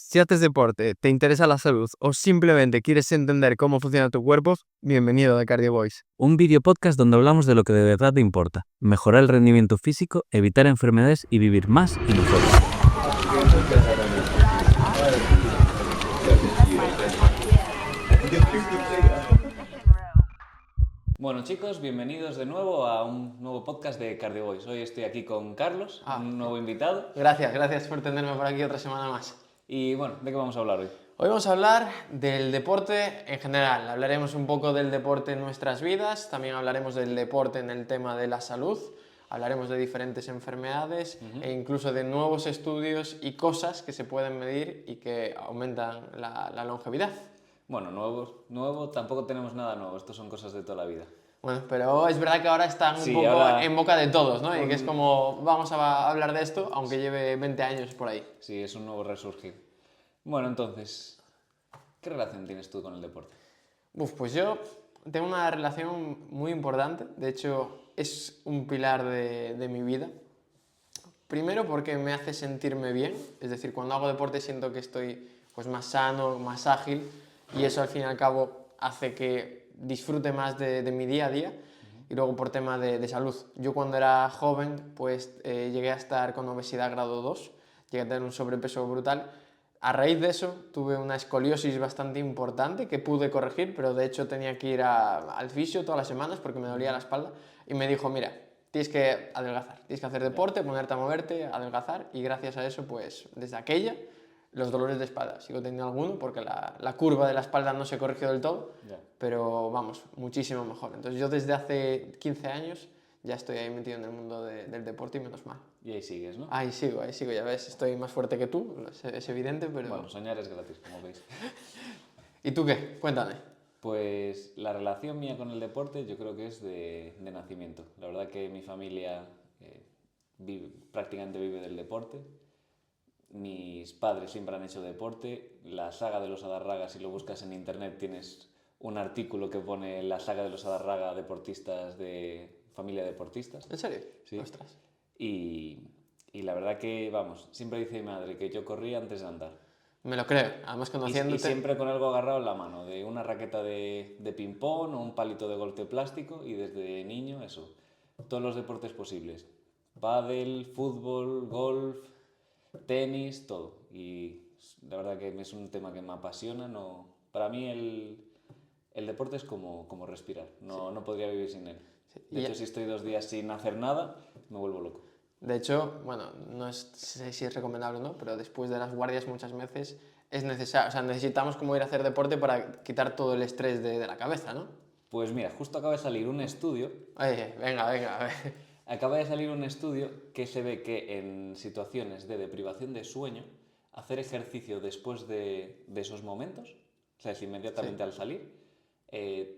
Si haces deporte, te interesa la salud o simplemente quieres entender cómo funciona tu cuerpo, bienvenido a Cardio Boys. Un video podcast donde hablamos de lo que de verdad te importa: mejorar el rendimiento físico, evitar enfermedades y vivir más y mejor. Bueno, chicos, bienvenidos de nuevo a un nuevo podcast de Cardio Boys. Hoy estoy aquí con Carlos, un nuevo invitado. Gracias por tenerme por aquí otra semana más. Y bueno, ¿de qué vamos a hablar hoy? Hoy vamos a hablar del deporte en general. Hablaremos un poco del deporte en nuestras vidas, también hablaremos del deporte en el tema de la salud, hablaremos de diferentes enfermedades e incluso de nuevos estudios y cosas que se pueden medir y que aumentan la longevidad. Bueno, nuevo, tampoco tenemos nada nuevo, esto son cosas de toda la vida. Bueno, pero es verdad que ahora están un poco ahora en boca de todos, ¿no? Y que es como, vamos a hablar de esto, aunque lleve 20 años por ahí. Sí, es un nuevo resurgir. Bueno, entonces, ¿qué relación tienes tú con el deporte? Pues yo tengo una relación muy importante, de hecho es un pilar de mi vida. Primero porque me hace sentirme bien, es decir, cuando hago deporte siento que estoy pues, más sano, más ágil y eso al fin y al cabo hace que disfrute más de mi día a día. Y luego por tema de salud. Yo cuando era joven pues llegué a estar con obesidad grado 2, llegué a tener un sobrepeso brutal. A raíz de eso tuve una escoliosis bastante importante que pude corregir, pero de hecho tenía que ir al fisio todas las semanas porque me dolía la espalda y me dijo, mira, tienes que adelgazar, tienes que hacer deporte, ponerte a moverte, adelgazar, y gracias a eso pues desde aquella los dolores de espalda, sigo teniendo alguno porque la curva de la espalda no se corrigió del todo, pero vamos, muchísimo mejor. Entonces yo desde hace 15 años ya estoy ahí metido en el mundo del deporte y menos mal. Y ahí sigues, ¿no? Ahí sigo, ya ves, estoy más fuerte que tú, es evidente, pero... Bueno, soñar es gratis, como veis. ¿Y tú qué? Cuéntame. Pues la relación mía con el deporte yo creo que es de nacimiento. La verdad que mi familia prácticamente vive del deporte. Mis padres siempre han hecho deporte. La saga de los Adarraga, si lo buscas en internet, tienes un artículo que pone la saga de los Adarraga, deportistas de familia deportistas. ¿En serio? Sí. Ostras. Y la verdad que, vamos, siempre dice mi madre que yo corría antes de andar. Me lo creo, además conociéndote... Y siempre con algo agarrado en la mano, de una raqueta de ping-pong o un palito de golf de plástico, y desde niño eso, todos los deportes posibles. Pádel, fútbol, golf, tenis, todo. Y la verdad que es un tema que me apasiona. No, para mí el deporte es como respirar, no podría vivir sin él. De hecho, si estoy 2 días sin hacer nada, me vuelvo loco. De hecho, bueno, no sé si es recomendable o no, pero después de las guardias muchas veces es necesario, o sea, necesitamos como ir a hacer deporte para quitar todo el estrés de la cabeza, ¿no? Pues mira, justo acaba de salir un estudio. Oye, venga, a ver. Acaba de salir un estudio que se ve que en situaciones de deprivación de sueño, hacer ejercicio después de esos momentos, o sea, es inmediatamente al salir,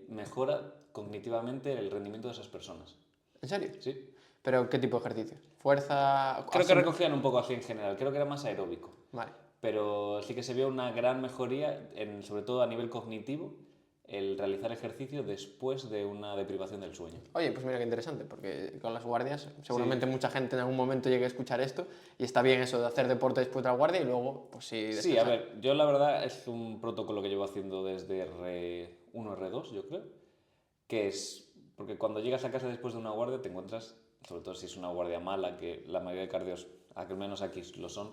mejora cognitivamente el rendimiento de esas personas. ¿En serio? Sí. ¿Pero qué tipo de ejercicio? ¿Fuerza? Creo que recogían un poco así en general, creo que era más aeróbico. Vale. Pero sí que se vio una gran mejoría, sobre todo a nivel cognitivo, el realizar ejercicio después de una deprivación del sueño. Oye, pues mira qué interesante, porque con las guardias seguramente mucha gente en algún momento llegue a escuchar esto y está bien eso de hacer deporte después de la guardia y luego, pues sí... Sí, a ver, yo la verdad es un protocolo que llevo haciendo desde R1, R2, yo creo, que es, porque cuando llegas a casa después de una guardia te encuentras, sobre todo si es una guardia mala, que la mayoría de cardios, al menos aquí lo son,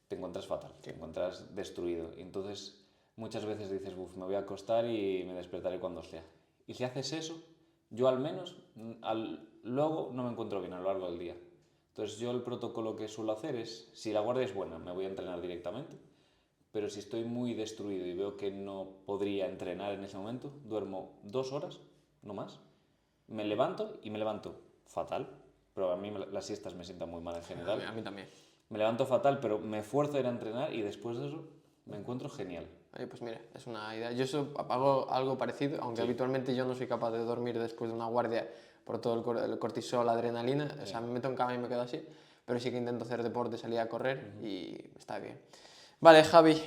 te encuentras fatal, te encuentras destruido. Y entonces muchas veces dices, me voy a acostar y me despertaré cuando sea. Y si haces eso, yo al menos luego no me encuentro bien a lo largo del día. Entonces yo el protocolo que suelo hacer es, si la guardia es buena, me voy a entrenar directamente, pero si estoy muy destruido y veo que no podría entrenar en ese momento, duermo 2 horas, no más, me levanto y me levanto fatal, pero a mí las siestas me sientan muy mal en general. A mí también. Me levanto fatal, pero me esfuerzo a ir a entrenar y después de eso me encuentro genial. Oye, pues mira, es una idea. Yo hago algo parecido, aunque habitualmente yo no soy capaz de dormir después de una guardia por todo el cortisol, la adrenalina. O sea, me meto en cama y me quedo así, pero sí que intento hacer deporte, salir a correr y está bien. Vale, Javi,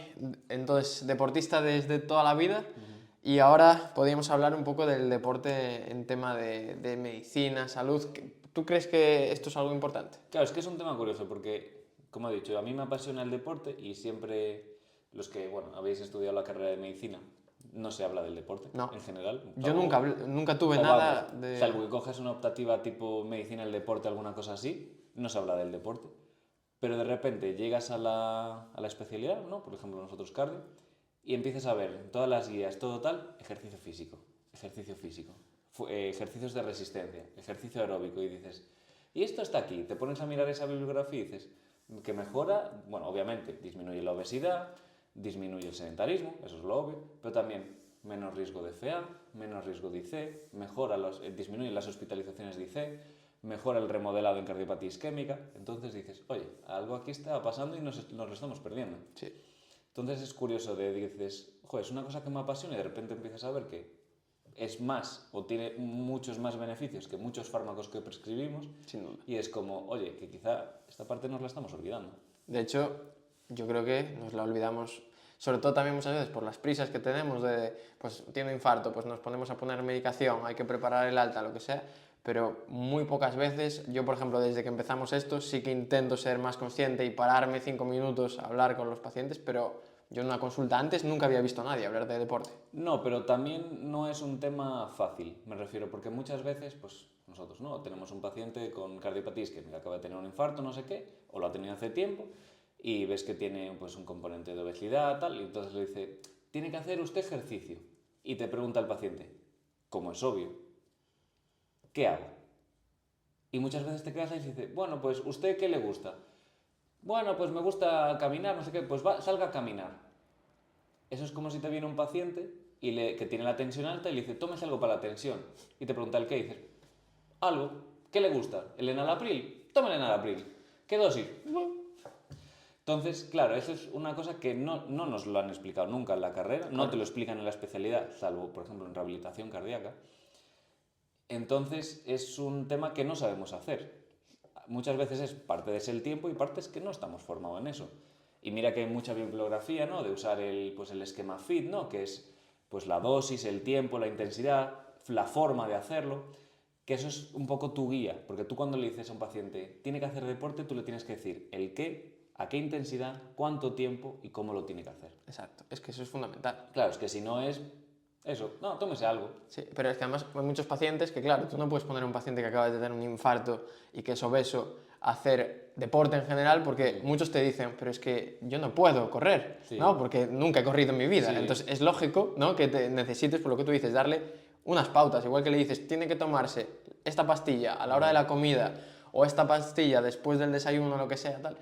entonces, deportista desde toda la vida y ahora podríamos hablar un poco del deporte en tema de medicina, salud. ¿Tú crees que esto es algo importante? Claro, es que es un tema curioso porque, como he dicho, a mí me apasiona el deporte y siempre los que, bueno, habéis estudiado la carrera de medicina, no se habla del deporte No. en general. Yo nunca tuve O nada vamos, de... salvo que coges una optativa tipo medicina del deporte, alguna cosa así, no se habla del deporte. Pero de repente llegas a la especialidad, ¿no? Por ejemplo, nosotros cardio, y empiezas a ver en todas las guías, todo tal, ejercicio físico, ejercicios de resistencia, ejercicio aeróbico, y dices, y esto está aquí, te pones a mirar esa bibliografía y dices, que mejora, bueno, obviamente, disminuye la obesidad, disminuye el sedentarismo, eso es lo obvio, pero también menos riesgo de FA, menos riesgo de IC, disminuye las hospitalizaciones de IC, mejora el remodelado en cardiopatía isquémica. Entonces dices, oye, algo aquí está pasando y nos lo estamos perdiendo. Sí. Entonces es curioso, dices, joder, es una cosa que me apasiona y de repente empiezas a ver que es más o tiene muchos más beneficios que muchos fármacos que prescribimos. Sin duda. Y es como, oye, que quizá esta parte nos la estamos olvidando. De hecho, yo creo que nos la olvidamos, sobre todo también muchas veces por las prisas que tenemos de, pues tiene infarto, pues nos ponemos a poner medicación, hay que preparar el alta, lo que sea, pero muy pocas veces, yo por ejemplo desde que empezamos esto sí que intento ser más consciente y pararme 5 minutos a hablar con los pacientes, pero yo en una consulta antes nunca había visto a nadie hablar de deporte. No, pero también no es un tema fácil, me refiero, porque muchas veces, pues nosotros, ¿no? Tenemos un paciente con cardiopatía isquémica, acaba de tener un infarto, no sé qué, o lo ha tenido hace tiempo, y ves que tiene pues un componente de obesidad, tal, y entonces le dice, tiene que hacer usted ejercicio. Y te pregunta el paciente, como es obvio, ¿qué hago? Y muchas veces te quedas ahí y dices, bueno, pues ¿usted qué le gusta? Bueno, pues me gusta caminar, no sé qué, pues salga a caminar. Eso es como si te viene un paciente que tiene la tensión alta y le dice, tómese algo para la tensión. Y te pregunta el qué, y dices, algo, ¿qué le gusta? ¿El enalapril? Toma el enalapril. ¿Qué dosis? Entonces, claro, eso es una cosa que no nos lo han explicado nunca en la carrera, no te lo explican en la especialidad, salvo, por ejemplo, en rehabilitación cardíaca. Entonces, es un tema que no sabemos hacer. Muchas veces es parte de el tiempo y parte es que no estamos formados en eso. Y mira que hay mucha bibliografía, ¿no? De usar el esquema FIT, ¿no? Que es pues la dosis, el tiempo, la intensidad, la forma de hacerlo, que eso es un poco tu guía, porque tú cuando le dices a un paciente tiene que hacer deporte, tú le tienes que decir el qué, a qué intensidad, cuánto tiempo y cómo lo tiene que hacer. Exacto, es que eso es fundamental. Claro, es que si no es eso, no, tómese algo. Sí, pero es que además hay muchos pacientes que, claro, tú no puedes poner a un paciente que acaba de tener un infarto y que es obeso a hacer deporte en general porque muchos te dicen, pero es que yo no puedo correr, Sí. ¿no? Porque nunca he corrido en mi vida. Sí. Entonces es lógico, ¿no? Que te necesites, por lo que tú dices, darle unas pautas. Igual que le dices, tiene que tomarse esta pastilla a la hora de la comida o esta pastilla después del desayuno o lo que sea, tal.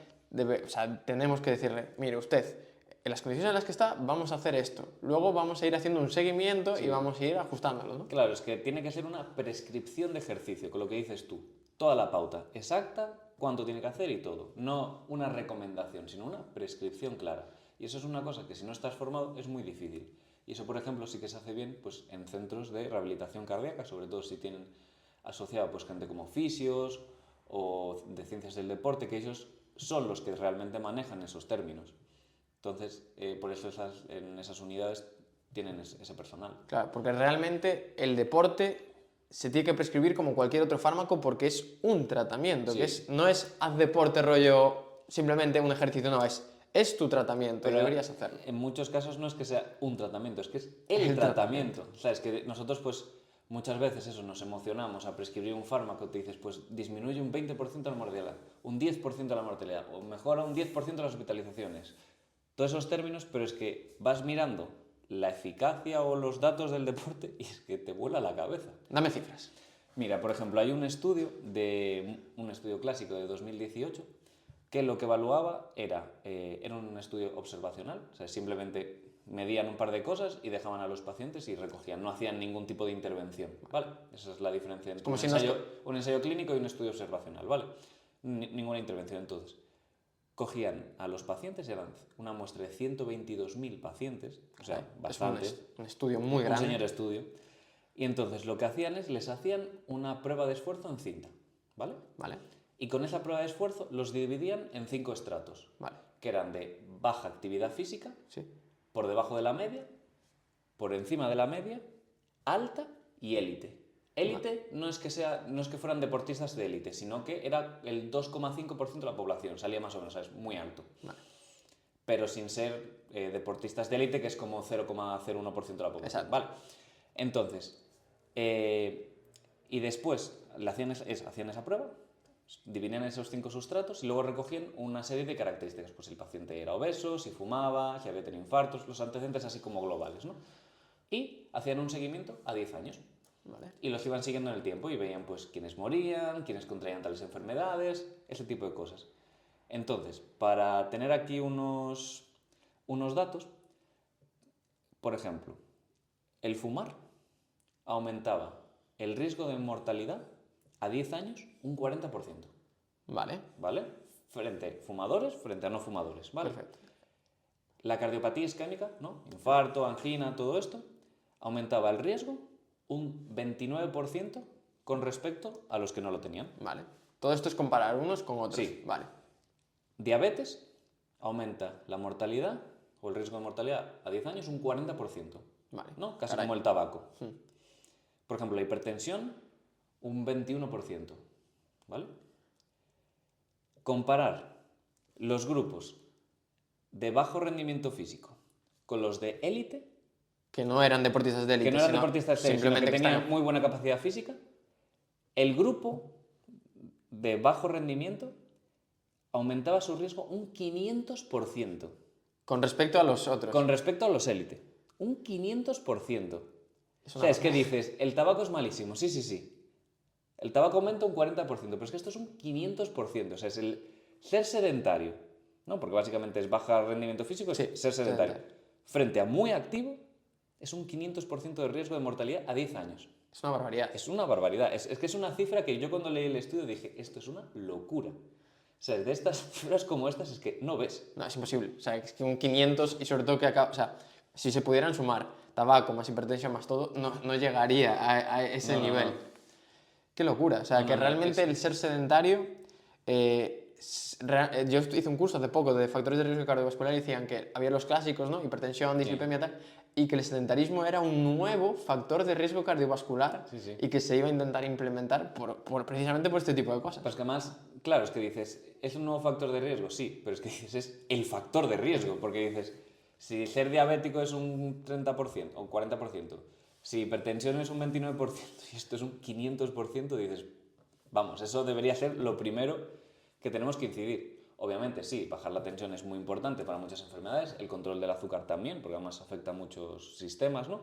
O sea, tenemos que decirle, mire usted, en las condiciones en las que está, vamos a hacer esto. Luego vamos a ir haciendo un seguimiento y vamos a ir ajustándolo, ¿no? Claro, es que tiene que ser una prescripción de ejercicio, con lo que dices tú. Toda la pauta exacta, cuánto tiene que hacer y todo. No una recomendación, sino una prescripción clara. Y eso es una cosa que si no estás formado es muy difícil. Y eso, por ejemplo, sí que se hace bien pues, en centros de rehabilitación cardíaca, sobre todo si tienen asociado pues, gente como fisios o de ciencias del deporte, que ellos son los que realmente manejan esos términos. Entonces, por eso en esas unidades tienen ese personal. Claro, porque realmente el deporte se tiene que prescribir como cualquier otro fármaco porque es un tratamiento, Sí. que no es haz deporte rollo simplemente un ejercicio, no, es tu tratamiento y deberías hacerlo. En muchos casos no es que sea un tratamiento, es que es el tratamiento. O sea, es que nosotros pues muchas veces eso nos emocionamos a prescribir un fármaco, te dices pues disminuye un 20% la mortalidad, un 10% la mortalidad o mejora un 10% las hospitalizaciones. Todos esos términos, pero es que vas mirando la eficacia o los datos del deporte y es que te vuela la cabeza. Dame cifras. Mira, por ejemplo, hay un estudio clásico de 2018 que lo que evaluaba era un estudio observacional, o sea, simplemente medían un par de cosas y dejaban a los pacientes y recogían, no hacían ningún tipo de intervención, ¿vale? Esa es la diferencia entre un ensayo clínico y un estudio observacional, ¿vale? Ninguna intervención, entonces. Cogían a los pacientes, eran una muestra de 122.000 pacientes, o sea, bastante. Es un estudio muy grande. Un señor estudio. Y entonces lo que hacían es, les hacían una prueba de esfuerzo en cinta, ¿vale? Vale. Y con esa prueba de esfuerzo los dividían en 5 estratos, Vale. que eran de baja actividad física, Sí. por debajo de la media, por encima de la media, alta y élite. Élite no es que fueran deportistas de élite, sino que era el 2,5% de la población, salía más o menos, es muy alto. Vale. Pero sin ser deportistas de élite, que es como 0,01% de la población. Exacto. Vale. Entonces, y después hacían esa prueba, dividían esos 5 sustratos y luego recogían una serie de características. Pues si el paciente era obeso, si fumaba, si había tenido infartos, los antecedentes así como globales, ¿no? Y hacían un seguimiento a 10 años. Vale. Y los iban siguiendo en el tiempo y veían pues quiénes morían, quiénes contraían tales enfermedades, ese tipo de cosas. Entonces, para tener aquí unos datos, por ejemplo, el fumar aumentaba el riesgo de mortalidad a 10 años un 40%, Vale. ¿vale? Frente a fumadores, frente a no fumadores, ¿vale? Perfecto. La cardiopatía isquémica, ¿no? Infarto, angina, todo esto, aumentaba el riesgo un 29% con respecto a los que no lo tenían. Vale. Todo esto es comparar unos con otros. Sí. Vale. Diabetes aumenta la mortalidad o el riesgo de mortalidad a 10 años un 40%, Vale. ¿no? Casi Caray. como el tabaco. Por ejemplo, la hipertensión un 21%, ¿vale? Comparar los grupos de bajo rendimiento físico con los de élite, Que no eran deportistas de élite. que no eran sino deportistas de élite, sino que simplemente tenían están- muy buena capacidad física, el grupo de bajo rendimiento aumentaba su riesgo un 500% Con respecto a los otros. con respecto a los élite. Un 500%. Es O una sea, es que barbaridad. dices, el tabaco es malísimo, sí, sí, sí. El tabaco aumenta un 40%, pero es que esto es un 500%. O sea, es el ser sedentario, ¿no? Porque básicamente es bajar rendimiento físico, es Sí, ser sedentario. sedentario. Frente a muy activo, es un 500% de riesgo de mortalidad a 10 años. Es una barbaridad. Es una barbaridad. Es que es una cifra que yo cuando leí el estudio dije, esto es una locura. O sea, de estas cifras como estas es que no ves. No, es imposible. O sea, es que un 500 y sobre todo que acá, o sea, si se pudieran sumar tabaco más hipertensión más todo, no llegaría a ese No, no, nivel. no. Qué locura. O sea, No, que no, realmente es- el ser sedentario. Yo hice un curso hace poco de factores de riesgo cardiovascular y decían que había los clásicos, ¿no? Hipertensión, dislipemia, tal, y que el sedentarismo era un nuevo factor de riesgo cardiovascular Sí, sí. y que se iba a intentar implementar precisamente por este tipo de cosas. Pues que además, claro, es que dices, ¿es un nuevo factor de riesgo? Sí, pero es que dices, es el factor de riesgo, porque dices, si ser diabético es un 30% o un 40%, si hipertensión es un 29% y esto es un 500%, dices, vamos, eso debería ser lo primero que tenemos que incidir. Obviamente, sí, bajar la tensión es muy importante para muchas enfermedades, el control del azúcar también, porque además afecta a muchos sistemas, ¿no?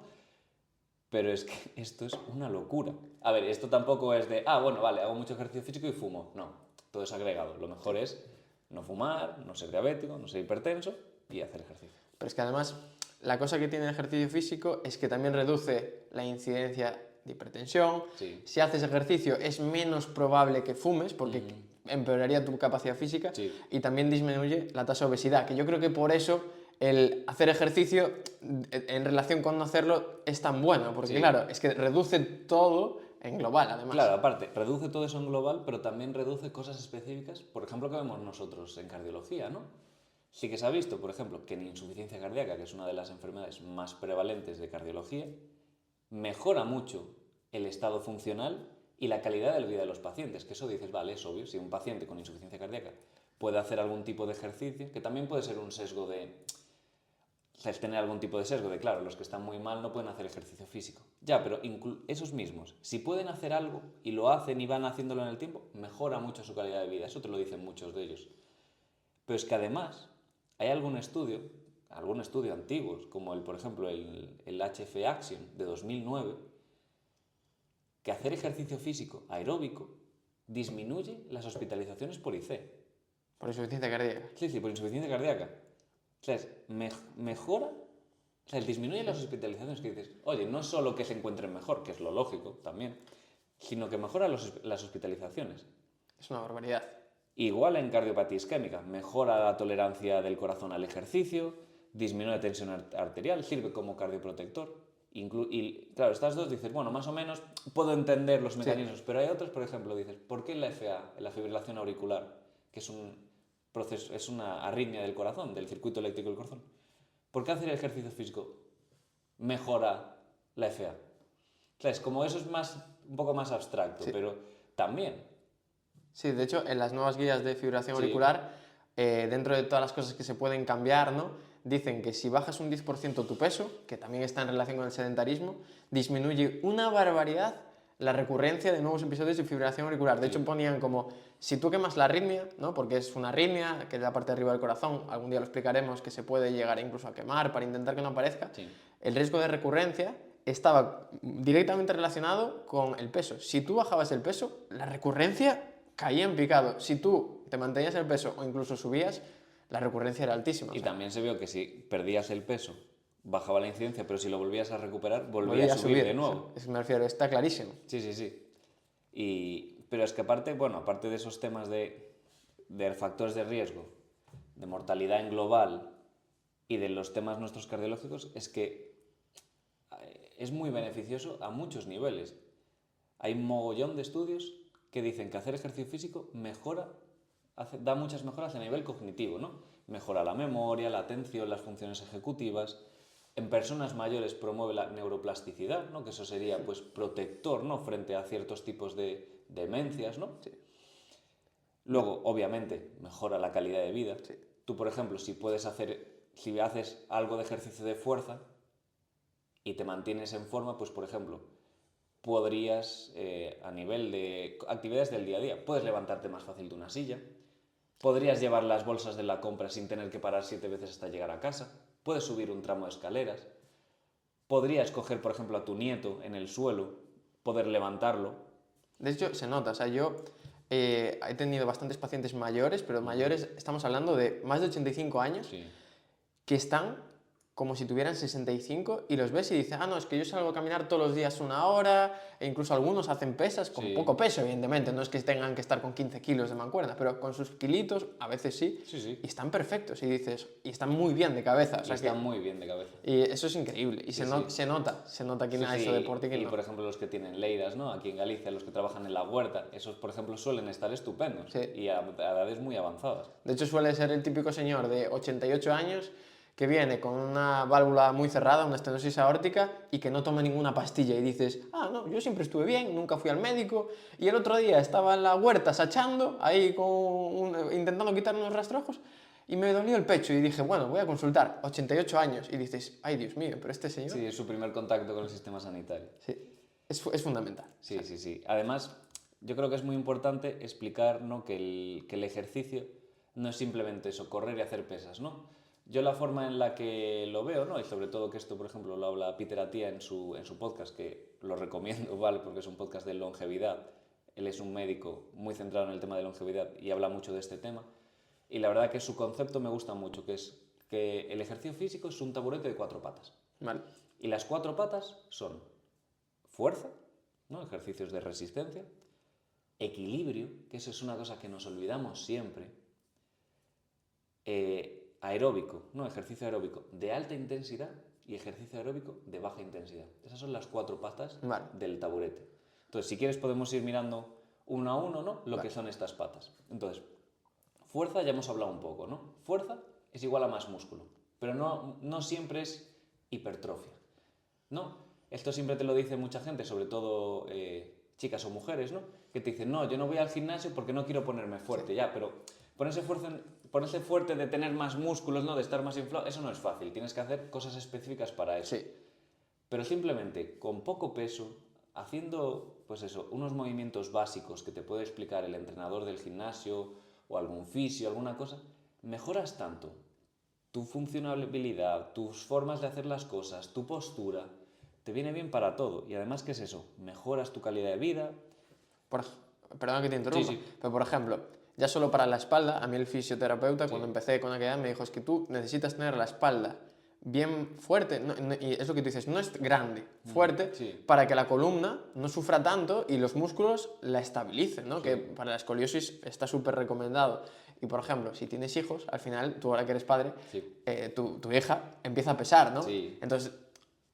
Pero es que esto es una locura. A ver, esto tampoco es de, bueno, vale, hago mucho ejercicio físico y fumo. No, todo es agregado. Lo mejor es no fumar, no ser diabético, no ser hipertenso y hacer ejercicio. Pero es que además, la cosa que tiene el ejercicio físico es que también reduce la incidencia de hipertensión. Sí. Si haces ejercicio es menos probable que fumes porque empeoraría tu capacidad física Sí. y también disminuye la tasa de obesidad, que yo creo que por eso el hacer ejercicio en relación con no hacerlo es tan bueno, porque Sí. claro, es que reduce todo en global además. Claro, aparte, reduce todo eso en global, pero también reduce cosas específicas, por ejemplo, que vemos nosotros en cardiología, ¿no? Sí que se ha visto, por ejemplo, que en insuficiencia cardíaca, que es una de las enfermedades más prevalentes de cardiología, mejora mucho el estado funcional y la calidad de la vida de los pacientes, que eso dices, vale, es obvio, si un paciente con insuficiencia cardíaca puede hacer algún tipo de ejercicio, que también puede ser un sesgo de... O sea, es tener algún tipo de sesgo de, claro, los que están muy mal no pueden hacer ejercicio físico. Ya, pero esos mismos, si pueden hacer algo y lo hacen y van haciéndolo en el tiempo, mejora mucho su calidad de vida. Eso te lo dicen muchos de ellos. Pero es que además hay algún estudio antiguos, como por ejemplo, el HF Action de 2009, que hacer ejercicio físico aeróbico disminuye las hospitalizaciones por IC. Por insuficiencia cardíaca. Sí, sí, por insuficiencia cardíaca. O sea, mejora, o sea, disminuye las hospitalizaciones, que dices, oye, no es solo que se encuentren mejor, que es lo lógico también, sino que mejora las hospitalizaciones. Es una barbaridad. Igual en cardiopatía isquémica, mejora la tolerancia del corazón al ejercicio, disminuye la tensión arterial, sirve como cardioprotector. Y claro, estas dos dices, bueno, más o menos puedo entender los mecanismos, pero hay otros, por ejemplo, dices, ¿por qué la FA, la fibrilación auricular, que es es una arritmia del corazón, del circuito eléctrico del corazón? ¿Por qué hacer ejercicio físico mejora la FA? O sea, es como eso es un poco más abstracto, pero también. Sí, de hecho, en las nuevas guías de fibrilación Sí. auricular, dentro de todas las cosas que se pueden cambiar, ¿no? dicen que si bajas un 10% tu peso, que también está en relación con el sedentarismo, disminuye una barbaridad la recurrencia de nuevos episodios de fibrilación auricular. De hecho, ponían como, si tú quemas la arritmia, ¿no? Porque es una arritmia, que es la parte de arriba del corazón, algún día lo explicaremos, que se puede llegar incluso a quemar para intentar que no aparezca, el riesgo de recurrencia estaba directamente relacionado con el peso. Si tú bajabas el peso, la recurrencia caía en picado. Si tú te mantenías el peso o incluso subías, la recurrencia era altísima. Y también se vio que si perdías el peso, bajaba la incidencia, pero si lo volvías a recuperar, volvía a subir de nuevo. Es que me refiero, está clarísimo. Sí. Pero es que aparte, bueno, aparte de esos temas de factores de riesgo, de mortalidad en global y de los temas nuestros cardiológicos, es que es muy beneficioso a muchos niveles. Hay un mogollón de estudios que dicen que hacer ejercicio físico da muchas mejoras a nivel cognitivo, ¿no? Mejora la memoria, la atención, las funciones ejecutivas. En personas mayores promueve la neuroplasticidad, ¿no? Que eso sería pues protector, ¿no? Frente a ciertos tipos de demencias, ¿no? Sí. Luego, obviamente, mejora la calidad de vida. Sí. Tú, por ejemplo, si haces algo de ejercicio de fuerza y te mantienes en forma, pues por ejemplo, podrías, a nivel de actividades del día a día, puedes levantarte más fácil de una silla, podrías llevar las bolsas de la compra sin tener que parar 7 veces hasta llegar a casa, puedes subir un tramo de escaleras, podrías coger, por ejemplo, a tu nieto en el suelo, poder levantarlo. De hecho, se nota, o sea, yo he tenido bastantes pacientes mayores, pero mayores, estamos hablando de más de 85 años, que están como si tuvieran 65 y los ves y dices, no, es que yo salgo a caminar todos los días 1 hora, e incluso algunos hacen pesas con poco peso, evidentemente, no es que tengan que estar con 15 kilos de mancuerna, pero con sus kilitos, a veces sí, y están perfectos, y dices, y están muy bien de cabeza. Están muy bien de cabeza. Y eso es increíble, y se nota quién ha hecho deporte y quién no. Por ejemplo, los que tienen leiras, ¿no? Aquí en Galicia, los que trabajan en la huerta, esos, por ejemplo, suelen estar estupendos, y a edades muy avanzadas. De hecho, suele ser el típico señor de 88 años que viene con una válvula muy cerrada, una estenosis aórtica, y que no toma ninguna pastilla. Y dices, no, yo siempre estuve bien, nunca fui al médico, y el otro día estaba en la huerta sachando, ahí intentando quitar unos rastrojos, y me dolió el pecho, y dije, bueno, voy a consultar, 88 años, y dices, ay, Dios mío, pero este señor... Sí, es su primer contacto con el sistema sanitario. Sí, es fundamental. Sí. Además, yo creo que es muy importante explicar, ¿no? que el ejercicio no es simplemente eso, correr y hacer pesas, ¿no? Yo la forma en la que lo veo, ¿no? Y sobre todo que esto, por ejemplo, lo habla Peter Attia en su podcast, que lo recomiendo, ¿vale? Porque es un podcast de longevidad. Él es un médico muy centrado en el tema de longevidad y habla mucho de este tema. Y la verdad que su concepto me gusta mucho, que es que el ejercicio físico es un taburete de 4 patas. Vale. Y las 4 patas son fuerza, ¿no? Ejercicios de resistencia, equilibrio, que eso es una cosa que nos olvidamos siempre, aeróbico, ¿no? Ejercicio aeróbico de alta intensidad y ejercicio aeróbico de baja intensidad. Esas son las 4 patas del taburete. Entonces, si quieres podemos ir mirando uno a uno, ¿no? Lo que son estas patas. Entonces, fuerza ya hemos hablado un poco, ¿no? Fuerza es igual a más músculo, pero no siempre es hipertrofia, ¿no? Esto siempre te lo dice mucha gente, sobre todo chicas o mujeres, ¿no? Que te dicen, no, yo no voy al gimnasio porque no quiero ponerme fuerte, ya, pero ponerse fuerte de tener más músculos, ¿no? De estar más inflado, eso no es fácil. Tienes que hacer cosas específicas para eso. Sí. Pero simplemente con poco peso, haciendo, pues eso, unos movimientos básicos que te puede explicar el entrenador del gimnasio o algún fisio, alguna cosa, mejoras tanto tu funcionalidad, tus formas de hacer las cosas, tu postura, te viene bien para todo. Y además, ¿qué es eso? Mejoras tu calidad de vida. Perdona que te interrumpa, pero por ejemplo, ya solo para la espalda, a mí el fisioterapeuta, cuando empecé con aquella, me dijo, es que tú necesitas tener la espalda bien fuerte, y es lo que tú dices, no es grande, fuerte, para que la columna no sufra tanto y los músculos la estabilicen, ¿no? Que para la escoliosis está súper recomendado. Y por ejemplo, si tienes hijos, al final, tú ahora que eres padre, tu hija empieza a pesar, ¿no? Entonces,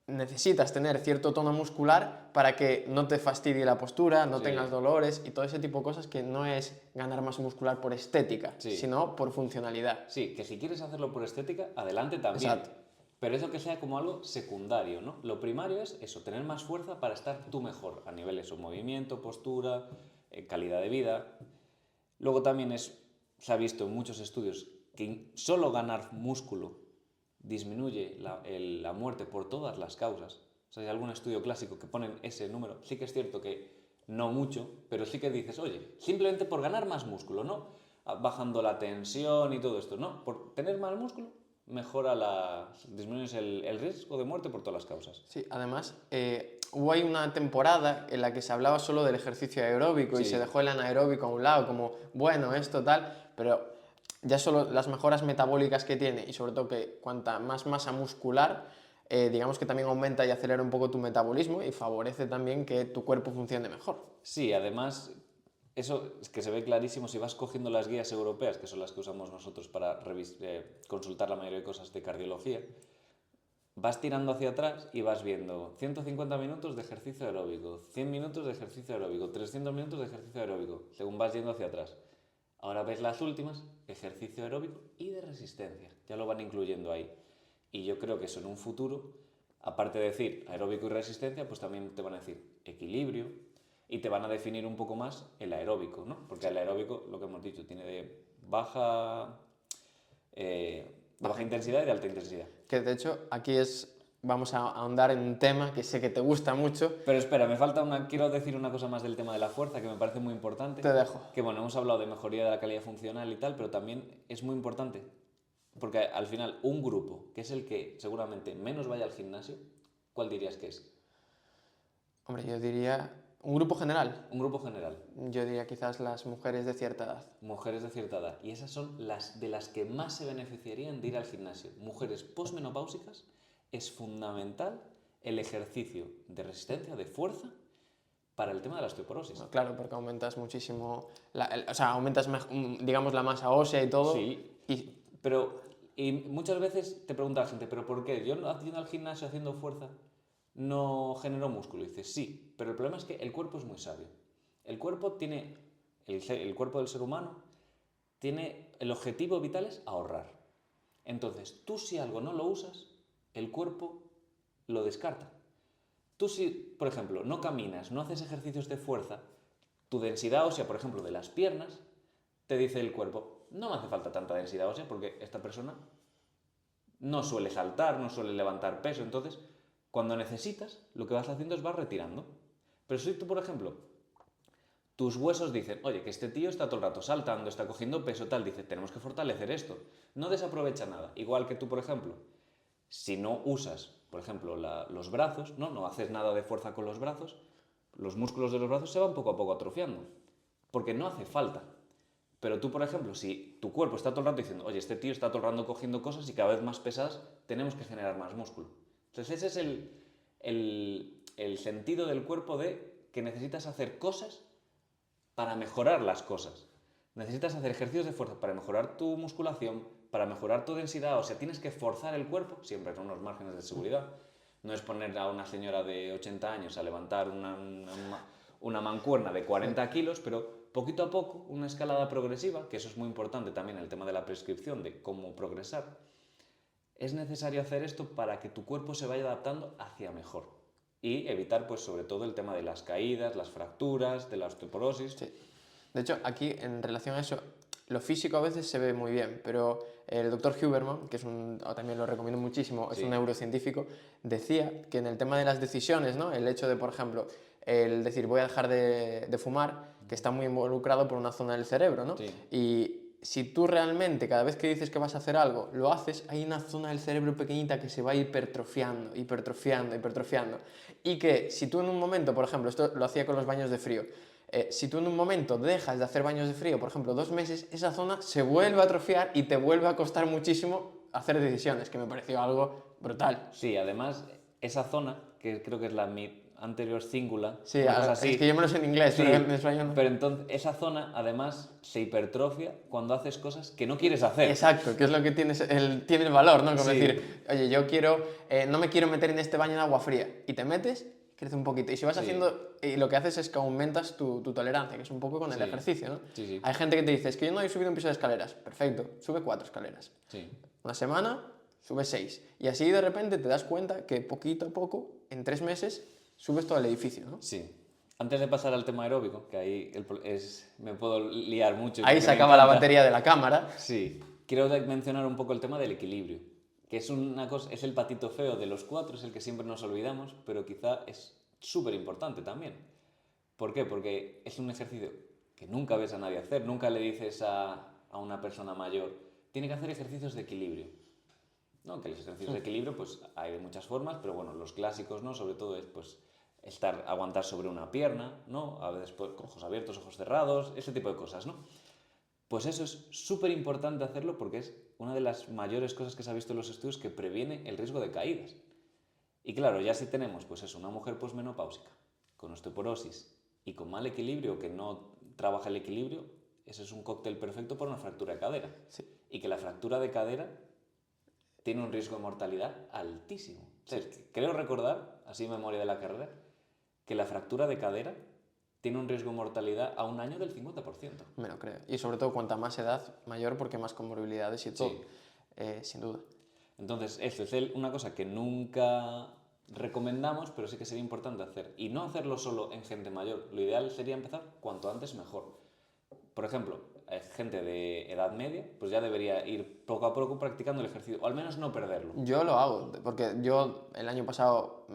necesitas tener cierto tono muscular para que no te fastidie la postura, no tengas dolores y todo ese tipo de cosas, que no es ganar más muscular por estética, sino por funcionalidad. Sí, que si quieres hacerlo por estética, adelante también. Exacto. Pero eso que sea como algo secundario, ¿no? Lo primario es eso, tener más fuerza para estar tú mejor a nivel de movimiento, postura, calidad de vida. Luego también se ha visto en muchos estudios que solo ganar músculo disminuye la muerte por todas las causas. O sea, hay algún estudio clásico que ponen ese número. Sí que es cierto que no mucho, pero sí que dices, oye, simplemente por ganar más músculo, ¿no? Bajando la tensión y todo esto, ¿no? Por tener más músculo, disminuyes el riesgo de muerte por todas las causas. Sí, además, hubo ahí una temporada en la que se hablaba solo del ejercicio aeróbico y Sí. se dejó el anaeróbico a un lado, como, bueno, esto tal, pero ya solo las mejoras metabólicas que tiene y sobre todo que cuanta más masa muscular, digamos que también aumenta y acelera un poco tu metabolismo y favorece también que tu cuerpo funcione mejor. Sí, además, eso es que se ve clarísimo si vas cogiendo las guías europeas, que son las que usamos nosotros para consultar la mayoría de cosas de cardiología, vas tirando hacia atrás y vas viendo 150 minutos de ejercicio aeróbico, 100 minutos de ejercicio aeróbico, 300 minutos de ejercicio aeróbico, según vas yendo hacia atrás. Ahora ves las últimas, ejercicio aeróbico y de resistencia, ya lo van incluyendo ahí. Y yo creo que eso en un futuro, aparte de decir aeróbico y resistencia, pues también te van a decir equilibrio y te van a definir un poco más el aeróbico, ¿no? Porque el aeróbico, lo que hemos dicho, tiene de baja intensidad y de alta intensidad. Que de hecho aquí vamos a ahondar en un tema que sé que te gusta mucho. Pero espera, quiero decir una cosa más del tema de la fuerza que me parece muy importante. Te dejo. Que bueno, hemos hablado de mejoría de la calidad funcional y tal, pero también es muy importante porque al final un grupo, que es el que seguramente menos vaya al gimnasio, ¿cuál dirías que es? Hombre, yo diría un grupo general. Un grupo general. Yo diría quizás las mujeres de cierta edad. Mujeres de cierta edad. Y esas son las de las que más se beneficiarían de ir al gimnasio. Mujeres posmenopáusicas, es fundamental el ejercicio de resistencia, de fuerza, para el tema de la osteoporosis. No, claro, porque aumentas muchísimo, aumentas, digamos, la masa ósea y todo. Sí, y muchas veces te pregunta la gente, ¿pero por qué? Yo yendo al gimnasio haciendo fuerza no genero músculo. Y dices, sí, pero el problema es que el cuerpo es muy sabio. El cuerpo el cuerpo del ser humano tiene, el objetivo vital es ahorrar. Entonces, tú si algo no lo usas, el cuerpo lo descarta. Tú si, por ejemplo, no caminas, no haces ejercicios de fuerza, tu densidad ósea, por ejemplo, de las piernas, te dice el cuerpo, no me hace falta tanta densidad ósea porque esta persona no suele saltar, no suele levantar peso, entonces cuando necesitas, lo que vas haciendo es vas retirando. Pero si tú, por ejemplo, tus huesos dicen, oye, que este tío está todo el rato saltando, está cogiendo peso, tal, dice, tenemos que fortalecer esto. No desaprovecha nada. Igual que tú, por ejemplo, si no usas, por ejemplo, los brazos, no haces nada de fuerza con los brazos, los músculos de los brazos se van poco a poco atrofiando, porque no hace falta. Pero tú, por ejemplo, si tu cuerpo está todo el rato diciendo, oye, este tío está todo el rato cogiendo cosas y cada vez más pesadas, tenemos que generar más músculo. Entonces ese es el sentido del cuerpo de que necesitas hacer cosas para mejorar las cosas. Necesitas hacer ejercicios de fuerza para mejorar tu musculación, para mejorar tu densidad, o sea, tienes que forzar el cuerpo, siempre con unos márgenes de seguridad. No es poner a una señora de 80 años a levantar una mancuerna de 40 kilos, pero poquito a poco, una escalada progresiva, que eso es muy importante también en el tema de la prescripción, de cómo progresar. Es necesario hacer esto para que tu cuerpo se vaya adaptando hacia mejor y evitar, pues, sobre todo el tema de las caídas, las fracturas, de la osteoporosis. Sí. De hecho, aquí, en relación a eso, lo físico a veces se ve muy bien, pero el doctor Huberman, que también lo recomiendo muchísimo, es un neurocientífico, decía que en el tema de las decisiones, ¿no? El hecho de, por ejemplo, el decir voy a dejar de fumar, que está muy involucrado por una zona del cerebro, ¿no? Sí. Y si tú realmente, cada vez que dices que vas a hacer algo, lo haces, hay una zona del cerebro pequeñita que se va hipertrofiando. Y que si tú en un momento, por ejemplo, esto lo hacía con los baños de frío, si tú en un momento dejas de hacer baños de frío, por ejemplo, 2 meses, esa zona se vuelve a atrofiar y te vuelve a costar muchísimo hacer decisiones, que me pareció algo brutal. Sí, además, esa zona, que creo que es la anterior cingula, sí, es que yo me lo sé en inglés, sí, pero en español no. Pero entonces, esa zona, además, se hipertrofia cuando haces cosas que no quieres hacer. Exacto, que es lo que tiene el valor, ¿no? Como Sí. decir, oye, no me quiero meter en este baño en agua fría, y te metes, crece un poquito. Y si vas haciendo, y lo que haces es que aumentas tu tolerancia, que es un poco con el ejercicio, ¿no? Sí. Hay gente que te dice, es que yo no he subido un piso de escaleras. Perfecto, sube 4 escaleras. Sí. Una semana, sube 6. Y así de repente te das cuenta que poquito a poco, en 3 meses, subes todo el edificio, ¿no? Sí. Antes de pasar al tema aeróbico, que ahí me puedo liar mucho. Ahí se acaba la batería de la cámara. Sí. Quiero mencionar un poco el tema del equilibrio. que es una cosa, es el patito feo de los 4, es el que siempre nos olvidamos, pero quizá es súper importante también. ¿Por qué? Porque es un ejercicio que nunca ves a nadie hacer, nunca le dices a una persona mayor, tiene que hacer ejercicios de equilibrio. ¿No? Que los ejercicios de equilibrio pues hay de muchas formas, pero bueno, los clásicos, ¿no? Sobre todo es pues aguantar sobre una pierna, ¿no? A veces pues, ojos abiertos, ojos cerrados, ese tipo de cosas, ¿no? Pues eso es súper importante hacerlo porque es una de las mayores cosas que se ha visto en los estudios que previene el riesgo de caídas. Y claro, ya si tenemos pues eso, una mujer posmenopáusica, con osteoporosis y con mal equilibrio, que no trabaja el equilibrio, ese es un cóctel perfecto para una fractura de cadera. Sí. Y que la fractura de cadera tiene un riesgo de mortalidad altísimo. O sea, creo recordar, así en memoria de la carrera, que la fractura de cadera tiene un riesgo de mortalidad a un año del 50%. Me lo creo. Y sobre todo, cuanta más edad, mayor, porque más comorbilidades y todo. Sí. Sin duda. Entonces, esto es una cosa que nunca recomendamos, pero sí que sería importante hacer. Y no hacerlo solo en gente mayor. Lo ideal sería empezar cuanto antes mejor. Por ejemplo, gente de edad media, pues ya debería ir poco a poco practicando el ejercicio, o al menos no perderlo. Yo lo hago, porque yo el año pasado,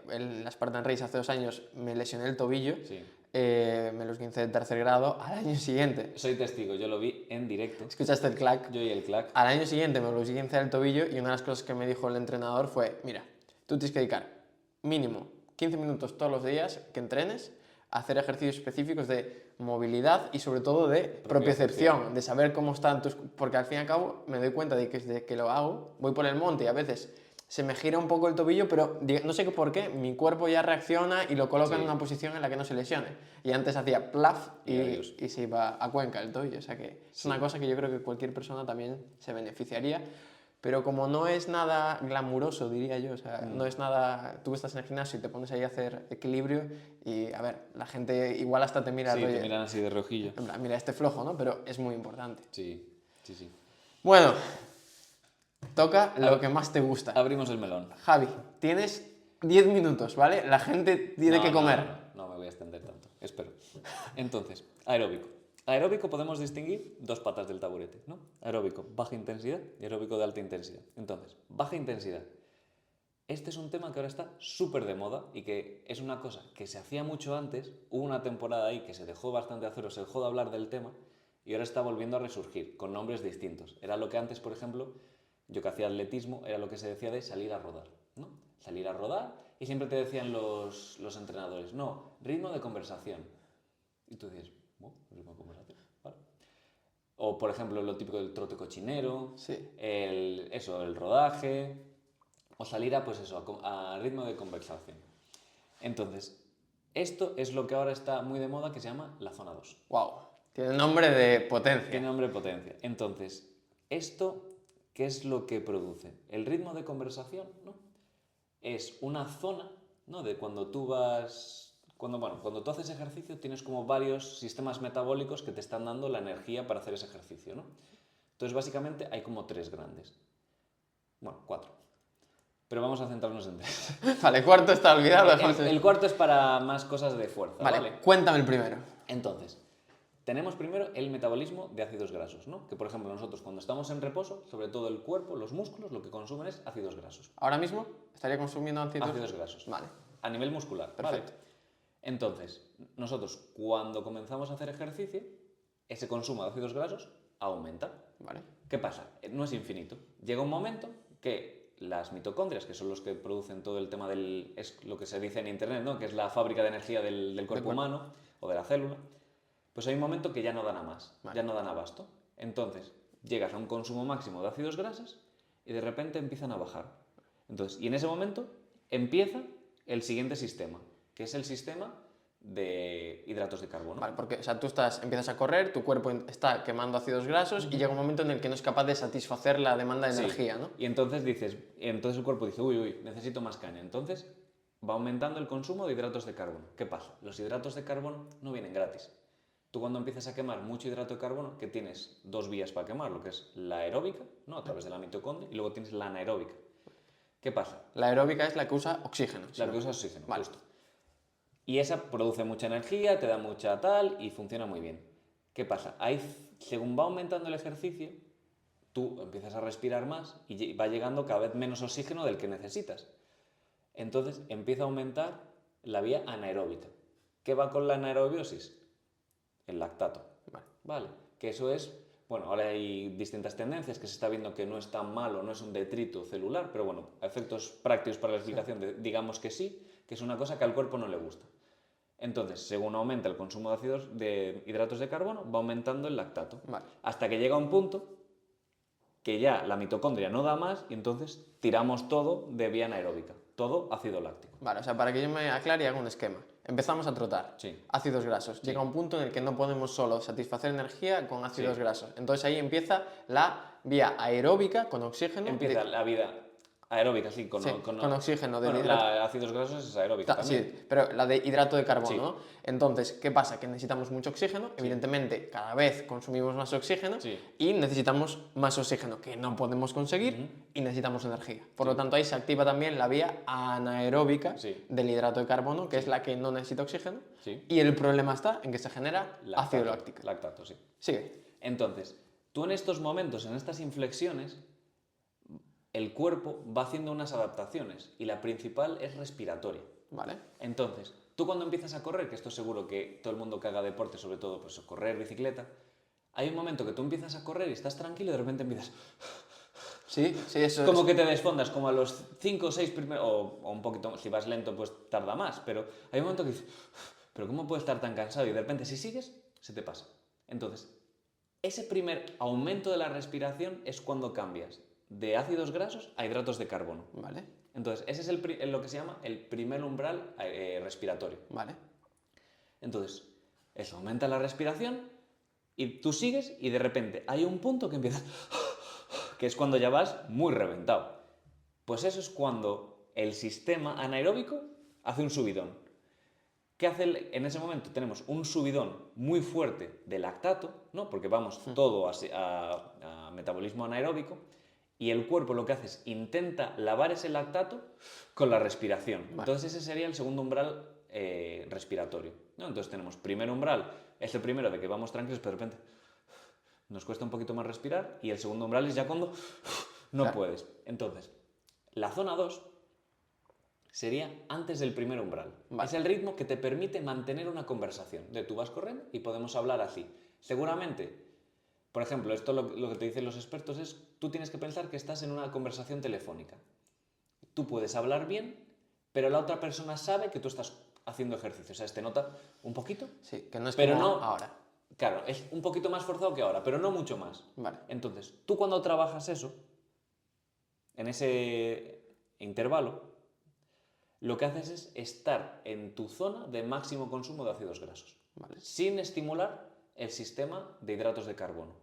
en la Spartan Race hace 2 años, me lesioné el tobillo, Sí. me lo esguincé de 3er grado, al año siguiente, Soy testigo, yo lo vi en directo, escuchaste el clac, yo y el clac. al año siguiente me lo esguincé el tobillo y una de las cosas que me dijo el entrenador fue, mira, tú tienes que dedicar mínimo 15 minutos todos los días que entrenes a hacer ejercicios específicos de movilidad y sobre todo de propiocepción, de saber cómo están tus... Porque al fin y al cabo me doy cuenta de que desde que lo hago, voy por el monte y a veces se me gira un poco el tobillo, pero no sé por qué, mi cuerpo ya reacciona y lo coloca en una posición en la que no se lesione. Y antes hacía plaf y se iba a Cuenca el tobillo. O sea que es una cosa que yo creo que cualquier persona también se beneficiaría. Pero como no es nada glamuroso, diría yo, o sea, no es nada... Tú estás en el gimnasio y te pones ahí a hacer equilibrio y, a ver, la gente igual hasta te mira... Sí, te miran así de reojillo. En plan, mira, este flojo, ¿no? Pero es muy importante. Sí, sí, sí. Bueno, toca lo que más te gusta. Abrimos el melón. Javi, tienes 10 minutos, ¿vale? La gente tiene que comer. No me voy a extender tanto, espero. Entonces, aeróbico. Aeróbico podemos distinguir 2 patas del taburete, ¿no? Aeróbico baja intensidad y aeróbico de alta intensidad. Entonces, baja intensidad. Este es un tema que ahora está súper de moda y que es una cosa que se hacía mucho antes. Hubo una temporada ahí que se dejó bastante hacer o se dejó de hablar del tema y ahora está volviendo a resurgir con nombres distintos. Era lo que antes, por ejemplo, yo que hacía atletismo, era lo que se decía de salir a rodar, ¿no? Salir a rodar y siempre te decían los entrenadores, no, ritmo de conversación. Y tú dices, bueno, ritmo de conversación, ¿vale? O, por ejemplo, lo típico del trote cochinero, Sí. el rodaje, o salir a, pues eso, a ritmo de conversación. Entonces, esto es lo que ahora está muy de moda, que se llama la zona 2. Wow, tiene nombre de potencia. Tiene nombre de potencia. Entonces, esto, ¿qué es lo que produce? El ritmo de conversación, ¿no? Es una zona, ¿no? De cuando tú vas... Cuando tú haces ejercicio tienes como varios sistemas metabólicos que te están dando la energía para hacer ese ejercicio, ¿no? Entonces, básicamente, hay como 3 grandes. Bueno, 4. Pero vamos a centrarnos en 3. Vale, cuarto está olvidado. El cuarto es para más cosas de fuerza, ¿vale? Cuéntame el primero. Entonces, tenemos primero el metabolismo de ácidos grasos, ¿no? Que, por ejemplo, nosotros cuando estamos en reposo, sobre todo el cuerpo, los músculos, lo que consumen es ácidos grasos. ¿Ahora mismo estaría consumiendo Ácidos grasos. Vale. A nivel muscular, Perfecto. ¿vale? Entonces, nosotros cuando comenzamos a hacer ejercicio, ese consumo de ácidos grasos aumenta. Vale. ¿Qué pasa? No es infinito. Llega un momento que las mitocondrias, que son los que producen todo el tema es lo que se dice en internet, ¿no? Que es la fábrica de energía del cuerpo humano o de la célula, pues hay un momento que ya no dan a más, ya no dan abasto. Entonces, llegas a un consumo máximo de ácidos grasos y de repente empiezan a bajar. Entonces, y en ese momento empieza el siguiente sistema, que es el sistema de hidratos de carbono. Vale, porque o sea, tú empiezas a correr, tu cuerpo está quemando ácidos grasos y llega un momento en el que no es capaz de satisfacer la demanda de energía, ¿no? Y entonces entonces el cuerpo dice, uy, necesito más caña. Entonces va aumentando el consumo de hidratos de carbono. ¿Qué pasa? Los hidratos de carbono no vienen gratis. Tú cuando empiezas a quemar mucho hidrato de carbono, que tienes 2 vías para quemar, lo que es la aeróbica, ¿no? A través de la mitocondria, y luego tienes la anaeróbica. ¿Qué pasa? La aeróbica es la que usa oxígeno. La que usa oxígeno, vale. justo. Y esa produce mucha energía, te da mucha tal y funciona muy bien. ¿Qué pasa? Ahí, según va aumentando el ejercicio, tú empiezas a respirar más y va llegando cada vez menos oxígeno del que necesitas. Entonces empieza a aumentar la vía anaeróbica. ¿Qué va con la anaerobiosis? El lactato. Vale. Que eso es, bueno, ahora hay distintas tendencias que se está viendo que no es tan malo, no es un detrito celular, pero bueno, a efectos prácticos para la explicación, digamos que sí, que es una cosa que al cuerpo no le gusta. Entonces, según aumenta el consumo de hidratos de carbono, va aumentando el lactato. Vale. Hasta que llega un punto que ya la mitocondria no da más y entonces tiramos todo de vía anaeróbica, todo ácido láctico. Vale, o sea, para que yo me aclare, hago un esquema. Empezamos a trotar, Sí. ácidos grasos. Llega un punto en el que no podemos solo satisfacer energía con ácidos grasos. Entonces ahí empieza la vía aeróbica con oxígeno. Empieza la vida aeróbica, sí, con oxígeno del bueno, hidrato. la de ácidos grasos es aeróbica también. Sí, pero la de hidrato de carbono, Sí. ¿no? Entonces, ¿qué pasa? Que necesitamos mucho oxígeno. Evidentemente, cada vez consumimos más oxígeno Sí. y necesitamos más oxígeno que no podemos conseguir y necesitamos energía. Por lo tanto, ahí se activa también la vía anaeróbica Sí. del hidrato de carbono, que es la que no necesita oxígeno. Sí. Y el problema está en que se genera ácido láctico. Lactato, sí. Sigue. Entonces, tú en estos momentos, en estas inflexiones, el cuerpo va haciendo unas adaptaciones y la principal es respiratoria. Vale. Entonces, tú cuando empiezas a correr, que esto seguro que todo el mundo que haga deporte, sobre todo pues correr, bicicleta, hay un momento que tú empiezas a correr y estás tranquilo y de repente empiezas... Sí, eso Como es. que te desfondas, como a los 5 o 6 primeros, o un poquito, si vas lento pues tarda más, pero hay un momento que dices, pero ¿cómo puedes estar tan cansado? Y de repente si sigues, se te pasa. Entonces, ese primer aumento de la respiración es cuando cambias de ácidos grasos a hidratos de carbono. Vale. Entonces, ese es lo que se llama el primer umbral respiratorio. Vale. Entonces, eso aumenta la respiración y tú sigues y de repente hay un punto que empieza, que es cuando ya vas muy reventado. Pues eso es cuando el sistema anaeróbico hace un subidón. ¿Qué hace en ese momento? Tenemos un subidón muy fuerte de lactato, ¿no? Porque vamos todo a metabolismo anaeróbico, y el cuerpo lo que hace es intenta lavar ese lactato con la respiración. Vale. Entonces ese sería el segundo umbral respiratorio, ¿no? Entonces tenemos primer umbral, es el primero de que vamos tranquilos, pero de repente nos cuesta un poquito más respirar, y el segundo umbral es ya cuando no puedes. Entonces, la zona 2 sería antes del primer umbral. Vale. Es el ritmo que te permite mantener una conversación. De tú vas corriendo y podemos hablar así. Seguramente, por ejemplo, esto lo que te dicen los expertos es, tú tienes que pensar que estás en una conversación telefónica. Tú puedes hablar bien, pero la otra persona sabe que tú estás haciendo ejercicio. O sea, te nota un poquito. Sí, que no es pero como no ahora. Claro, es un poquito más forzado que ahora, pero no mucho más. Vale. Entonces, tú cuando trabajas eso, en ese intervalo, lo que haces es estar en tu zona de máximo consumo de ácidos grasos, Vale. sin estimular el sistema de hidratos de carbono.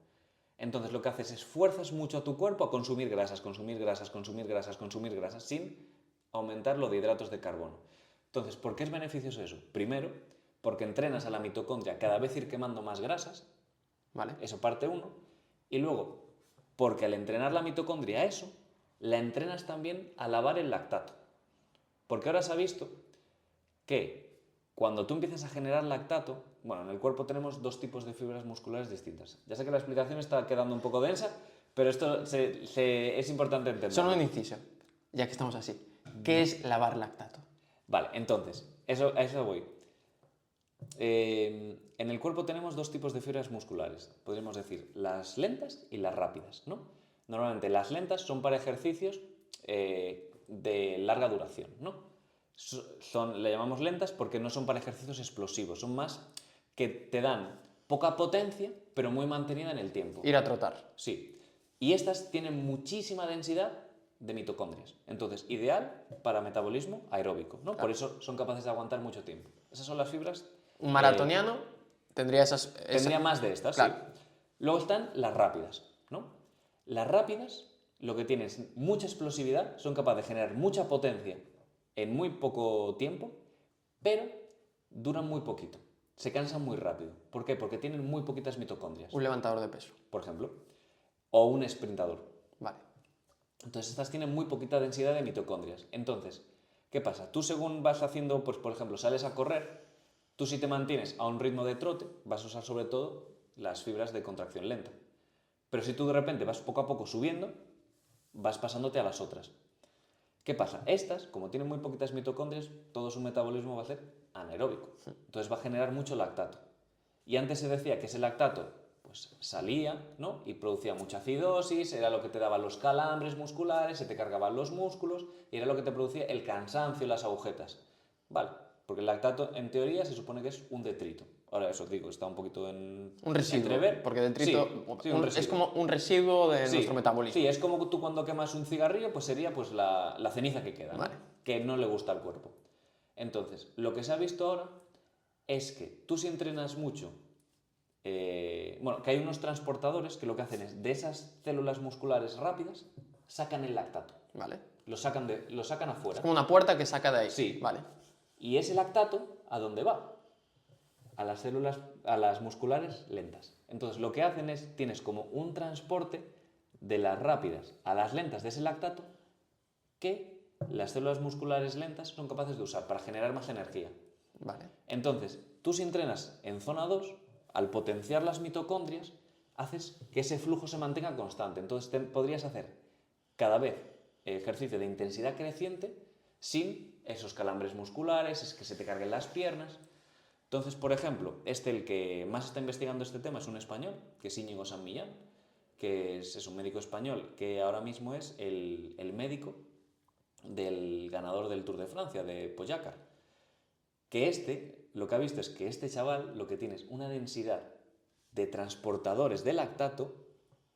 Entonces lo que haces es fuerzas mucho a tu cuerpo a consumir grasas, consumir grasas, consumir grasas, consumir grasas, sin aumentar lo de hidratos de carbono. Entonces, ¿por qué es beneficioso eso? Primero, porque entrenas a la mitocondria cada vez ir quemando más grasas, Vale. eso parte uno, y luego, porque al entrenar la mitocondria a eso, la entrenas también a lavar el lactato. Porque ahora se ha visto que cuando tú empiezas a generar lactato, bueno, en el cuerpo tenemos dos tipos de fibras musculares distintas. Ya sé que la explicación está quedando un poco densa, pero esto es importante entenderlo. Solo un inciso, ya que estamos así. ¿Qué es lavar lactato? Vale, entonces, a eso voy. En el cuerpo tenemos dos tipos de fibras musculares, podríamos decir, las lentas y las rápidas, ¿no? Normalmente las lentas son para ejercicios de larga duración, ¿no? Le llamamos lentas porque no son para ejercicios explosivos, son más que te dan poca potencia, pero muy mantenida en el tiempo. Ir a trotar. Sí. Y estas tienen muchísima densidad de mitocondrias. Entonces, ideal para metabolismo aeróbico, ¿no? Claro. Por eso son capaces de aguantar mucho tiempo. Esas son las fibras. Un maratoniano tendría esas... Tendría más de estas, Claro. sí. Luego están las rápidas, ¿no? Las rápidas lo que tienen es mucha explosividad, son capaces de generar mucha potencia en muy poco tiempo, pero duran muy poquito. Se cansan muy rápido. ¿Por qué? Porque tienen muy poquitas mitocondrias, Un levantador de peso. por ejemplo. O un sprintador. Vale. Entonces, estas tienen muy poquita densidad de mitocondrias. Entonces, ¿qué pasa? Tú según vas haciendo, pues por ejemplo, sales a correr, tú si te mantienes a un ritmo de trote, vas a usar sobre todo las fibras de contracción lenta. Pero si tú de repente vas poco a poco subiendo, vas pasándote a las otras. ¿Qué pasa? Estas, como tienen muy poquitas mitocondrias, todo su metabolismo va a ser anaeróbico. Entonces va a generar mucho lactato. Y antes se decía que ese lactato pues salía, ¿no? Y producía mucha acidosis, era lo que te daba los calambres musculares, se te cargaban los músculos y era lo que te producía el cansancio, las agujetas. Vale, porque el lactato en teoría se supone que es un detrito. Ahora eso digo, está un poquito en Un residuo, entrever. porque detrito Sí, un es residuo. como un residuo de Sí, nuestro metabolismo. Sí, es como tú cuando quemas un cigarrillo, pues sería pues la ceniza que queda, ¿no? Vale. Que no le gusta al cuerpo. Entonces, lo que se ha visto ahora es que tú si entrenas mucho, bueno, que hay unos transportadores que lo que hacen es de esas células musculares rápidas, sacan el lactato, Vale. lo sacan afuera. Es como una puerta que saca de ahí. Sí. Vale. Y ese lactato, ¿a dónde va? A las células, a las musculares lentas. Entonces, lo que hacen es, tienes como un transporte de las rápidas a las lentas de ese lactato que las células musculares lentas son capaces de usar para generar más energía. Vale. Entonces, tú si entrenas en zona 2, al potenciar las mitocondrias, haces que ese flujo se mantenga constante. Entonces, podrías hacer cada vez ejercicio de intensidad creciente sin esos calambres musculares, es que se te carguen las piernas. Entonces, por ejemplo, el que más está investigando este tema es un español, que es Íñigo San Millán, que es un médico español, que ahora mismo es el médico del ganador del Tour de Francia, de Pogačar. Que lo que ha visto es que este chaval lo que tiene es una densidad de transportadores de lactato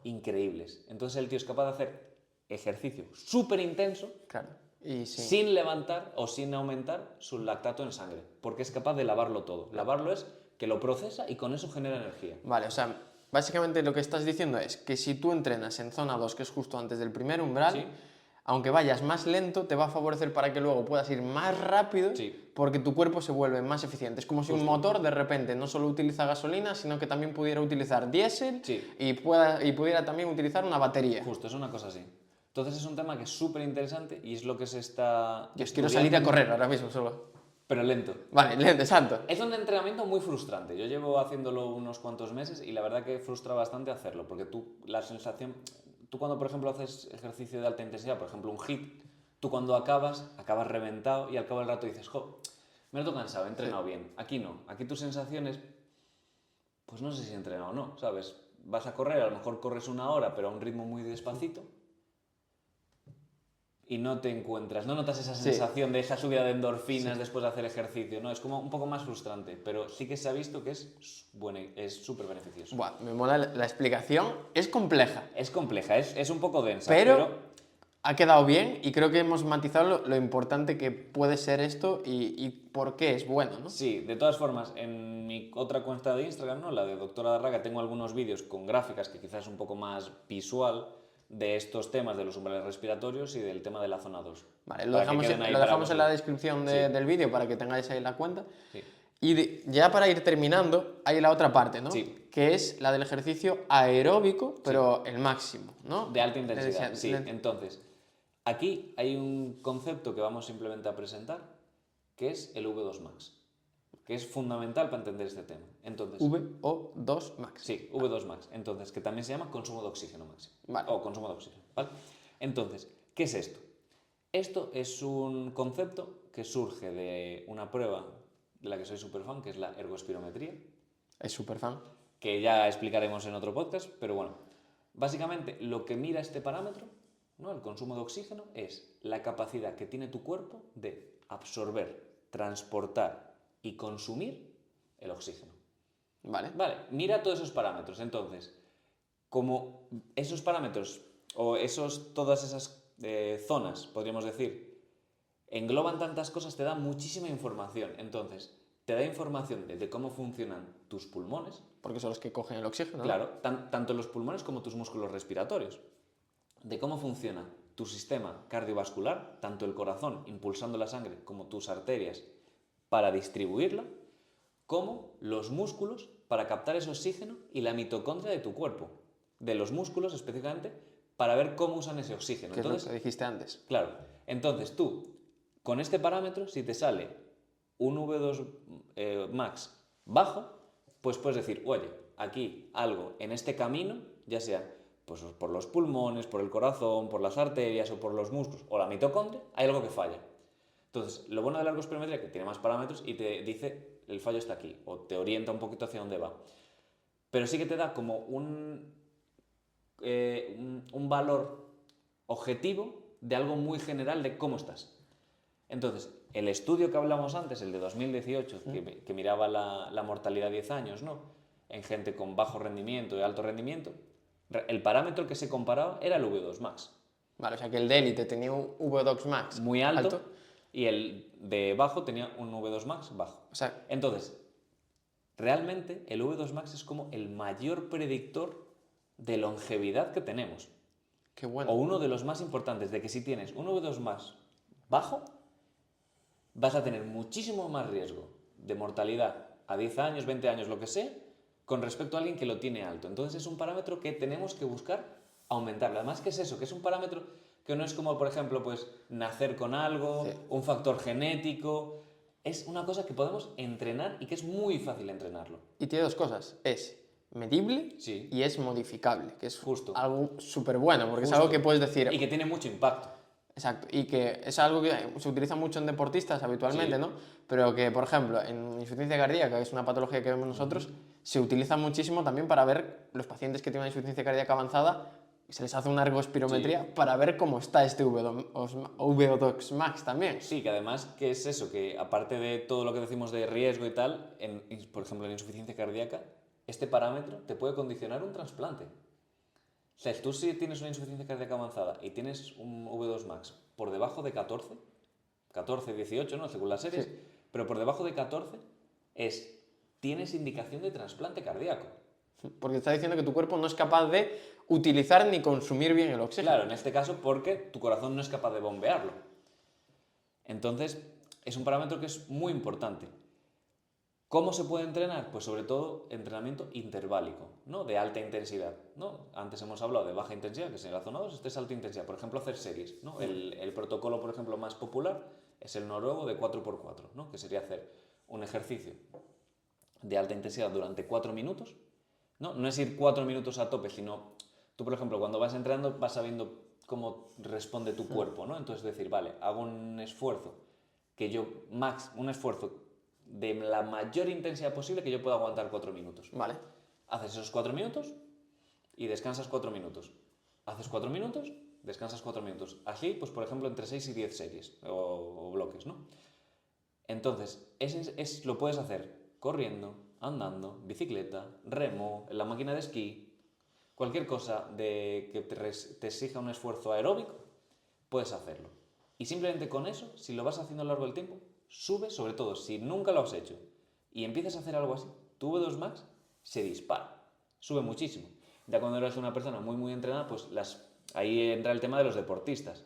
increíbles. Entonces el tío es capaz de hacer ejercicio súper intenso, Claro. Y sí. sin levantar o sin aumentar su lactato en sangre, porque es capaz de lavarlo todo. Lavarlo es que lo procesa y con eso genera energía. Vale, o sea, básicamente lo que estás diciendo es que si tú entrenas en zona 2, que es justo antes del primer umbral, Sí. aunque vayas más lento, te va a favorecer para que luego puedas ir más rápido, Sí. porque tu cuerpo se vuelve más eficiente. Es como si un motor de repente no solo utiliza gasolina, sino que también pudiera utilizar diésel Sí. y pudiera también utilizar una batería. Justo, es una cosa así. Entonces es un tema que es súper interesante y es lo que se está Yo quiero estudiando, salir a correr ahora mismo solo. pero lento. Vale, lento, exacto. Es un entrenamiento muy frustrante. Yo llevo haciéndolo unos cuantos meses y la verdad que frustra bastante hacerlo, porque tú cuando por ejemplo haces ejercicio de alta intensidad, por ejemplo un HIIT, tú cuando acabas reventado y al cabo del rato dices, jo, me noto cansado, he entrenado bien. Aquí no, aquí tus sensaciones, pues no sé si he entrenado o no, ¿sabes? Vas a correr, a lo mejor corres una hora, pero a un ritmo muy despacito. Y no te encuentras, no notas esa sensación de esa subida de endorfinas después de hacer ejercicio, ¿no? Es como un poco más frustrante, pero sí que se ha visto que es súper beneficioso. Buah, me mola la explicación. Es compleja, Es compleja, es un poco densa, pero ha quedado bien y creo que hemos matizado lo importante que puede ser esto y por qué es bueno, ¿no? Sí, de todas formas, en mi otra cuenta de Instagram, ¿no? La de Doctora Darraga, tengo algunos vídeos con gráficas que quizás es un poco más visual de estos temas de los umbrales respiratorios y del tema de la zona 2. Vale, lo dejamos en la descripción del vídeo para que tengáis ahí la cuenta. Sí. Y ya para ir terminando, hay la otra parte, ¿no? Sí. Que es la del ejercicio aeróbico, pero el máximo, ¿no? De alta intensidad, sí. Entonces, aquí hay un concepto que vamos simplemente a presentar, que es el V2 Max, que es fundamental para entender este tema. Entonces, VO2 max. sí, V2 Max. Entonces, que también se llama consumo de oxígeno máximo. Vale. O consumo de oxígeno, ¿vale? Entonces, ¿qué es esto? Esto es un concepto que surge de una prueba de la que soy súper fan, que es la ergospirometría, Es súper fan. que ya explicaremos en otro podcast, pero bueno, básicamente lo que mira este parámetro, ¿no? El consumo de oxígeno, es la capacidad que tiene tu cuerpo de absorber, transportar y consumir el oxígeno. Vale. Vale, mira todos esos parámetros. Entonces, como esos parámetros o todas esas zonas, podríamos decir, engloban tantas cosas, te da muchísima información. Entonces, te da información de cómo funcionan tus pulmones. Porque son los que cogen el oxígeno, ¿no? Claro, tanto los pulmones como tus músculos respiratorios. De cómo funciona tu sistema cardiovascular, tanto el corazón impulsando la sangre como tus arterias para distribuirla, como los músculos para captar ese oxígeno y la mitocondria de tu cuerpo, de los músculos específicamente, para ver cómo usan ese oxígeno. Que es lo que dijiste antes. Claro, entonces tú, con este parámetro, si te sale un V2 max bajo, pues puedes decir, oye, aquí algo en este camino, ya sea pues por los pulmones, por el corazón, por las arterias o por los músculos o la mitocondria, hay algo que falla. Entonces, lo bueno de la ergospirometría es que tiene más parámetros y te dice el fallo está aquí o te orienta un poquito hacia dónde va. Pero sí que te da como un valor objetivo de algo muy general de cómo estás. Entonces, el estudio que hablamos antes, el de 2018, que miraba la mortalidad a 10 años, ¿no? En gente con bajo rendimiento y alto rendimiento, el parámetro que se comparaba era el V2 Max. Vale, o sea que el de élite tenía un V2 Max Muy alto, y el de bajo tenía un V2 Max bajo. O sea, entonces, realmente el V2 Max es como el mayor predictor de longevidad que tenemos. qué bueno. O uno de los más importantes, de que si tienes un V2 Max bajo, vas a tener muchísimo más riesgo de mortalidad a 10 años, 20 años, lo que sea, con respecto a alguien que lo tiene alto. Entonces es un parámetro que tenemos que buscar aumentarlo. Además, ¿qué es eso? Que es un parámetro que no es como, por ejemplo, pues nacer con algo, un factor genético. Es una cosa que podemos entrenar y que es muy fácil entrenarlo. Y tiene dos cosas. Es medible Sí. y es modificable, que es Justo. algo súper bueno, porque Justo. es algo que puedes decir... Y que tiene mucho impacto. Exacto, y que es algo que se utiliza mucho en deportistas habitualmente, Sí. ¿no? Pero que, por ejemplo, en insuficiencia cardíaca, que es una patología que vemos nosotros, se utiliza muchísimo también para ver los pacientes que tienen una insuficiencia cardíaca avanzada, se les hace una ergospirometría para ver cómo está este VO2 Max también. Sí, que además, ¿qué es eso? Que aparte de todo lo que decimos de riesgo y tal, por ejemplo, en insuficiencia cardíaca, este parámetro te puede condicionar un trasplante. O sea, tú si tienes una insuficiencia cardíaca avanzada y tienes un V2 Max por debajo de 14, 18, ¿no? Según las series, Sí. pero por debajo de 14 tienes indicación de trasplante cardíaco. Porque está diciendo que tu cuerpo no es capaz de utilizar ni consumir bien el oxígeno. Claro, en este caso porque tu corazón no es capaz de bombearlo. Entonces, es un parámetro que es muy importante. ¿Cómo se puede entrenar? Pues sobre todo entrenamiento interválico, ¿no? De alta intensidad, ¿no? Antes hemos hablado de baja intensidad, que es en la zona 2, este es alta intensidad. Por ejemplo, hacer series, ¿no? El protocolo, por ejemplo, más popular es el noruego de 4x4, ¿no? Que sería hacer un ejercicio de alta intensidad durante 4 minutos, ¿no? No es ir 4 minutos a tope, sino tú, por ejemplo, cuando vas entrenando vas sabiendo cómo responde tu cuerpo, ¿no? Entonces decir, vale, hago un esfuerzo un esfuerzo de la mayor intensidad posible que yo pueda aguantar 4 minutos. Vale. Haces esos 4 minutos y descansas 4 minutos. Haces 4 minutos, descansas 4 minutos. Así, pues por ejemplo, entre 6 y 10 series o bloques, ¿no? Entonces, lo puedes hacer corriendo, andando, bicicleta, remo, en la máquina de esquí, cualquier cosa que te exija un esfuerzo aeróbico, puedes hacerlo. Y simplemente con eso, si lo vas haciendo a lo largo del tiempo, sube, sobre todo si nunca lo has hecho y empiezas a hacer algo así, tu V2 Max se dispara, sube muchísimo. Ya cuando eres una persona muy muy entrenada, pues ahí entra el tema de los deportistas.